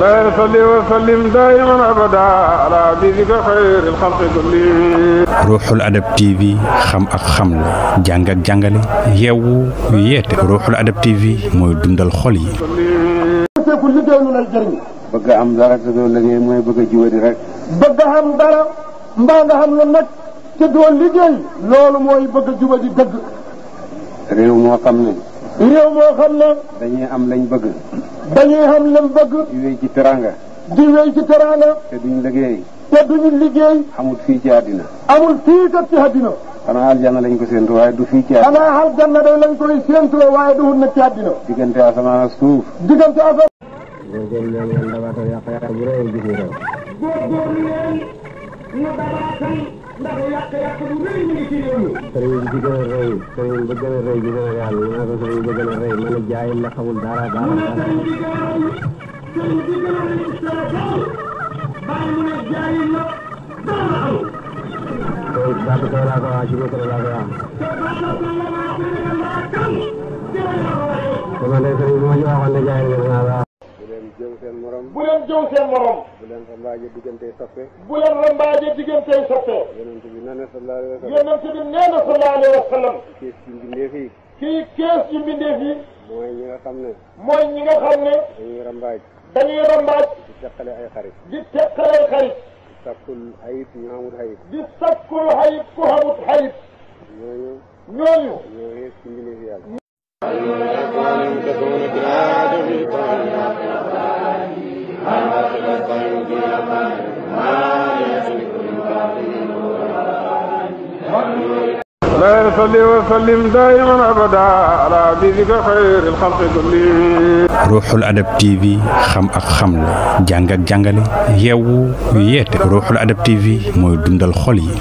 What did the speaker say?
لا صل وسلم دائما أبدا على حبيبك خير الخلق كلهم. Ruuxul Adab TV xam ak xam la jàng ak jàngale yeewu yeete Ruuxul Adab TV mooy dundal xol yi. ku liggéey lu lay jëriñ. bëgg am dara te doo liggéey mooy bëgg a jiwadi rek. bëgg am dara mbaa nga xam ne nag te doo liggéey loolu mooy bëgg a jubadi dëgg. réew moo xam ne. réew moo xam ne. dañuy am lañ bëgg. dañuy am lañ bëgg. di wéy ci teranga. di wéy ci teranga. te duñ liggéey. te duñu liggéey. amul fii ci àddina. amul fii kat ci àddina. xanaa aljanna lañ ko séentu waaye du fii ci àddina. xanaa aljanna day lañ koy séentu waaye du wut nag ci àddina. diggante asamaan ak suuf. diggante asamaan. góorgóorlu leen ngeen dabaatal yàq-yàq bu rëy gis nga. góorgóorlu leen ñu dabaatal ndax yàq-yàq bu rëy mi ngi ci réew mi. sëriñ bi ci gën a rëy sëriñ ba gën a rëy bi gën a yàlla ñu naan ko sëriñ ba gën a rëy man a jaayil la xamul dara dara dara. sëriñ bi gën a rëy bàyyi mu ne jaayil la dara xamul. tey baatu kaw laa ko wax ci micro laa ko wax. sama ndey sëriñ bi ma ñu waxoon ne jaayil nga dinaa la. bu leen jëw seen morom. bu leen jëw seen morom. bu leen rambaaje diggante soppe. bu leen rambaaje diggante soppe. yonent bi nee na sallallahu alayhi wa sallam. yonent bi nee na sallallahu alayhi wa sallam. kees ci mbindeef yi. kii kees ci mbindeef yi. mooy ñi nga xam ne. mooy ñi nga xam ne. dañuy rambaaj. dañuy rambaaj. di teqale ay xarit. di teqale ay xarit. di sakkul ayib ñu amul ayib. di sakkul ayib ku amut ayib. ñooñu. ñooñu. ñoo xees ci mbindeef yàlla. لا صل وسلم دائما أبدا على حبيبك خير الخلق كلهم. Ruuxul Adab TV xam ak xam la jàng ak jàngale yeewu yeete Ruuxul Adab TV mooy dundal xol yi.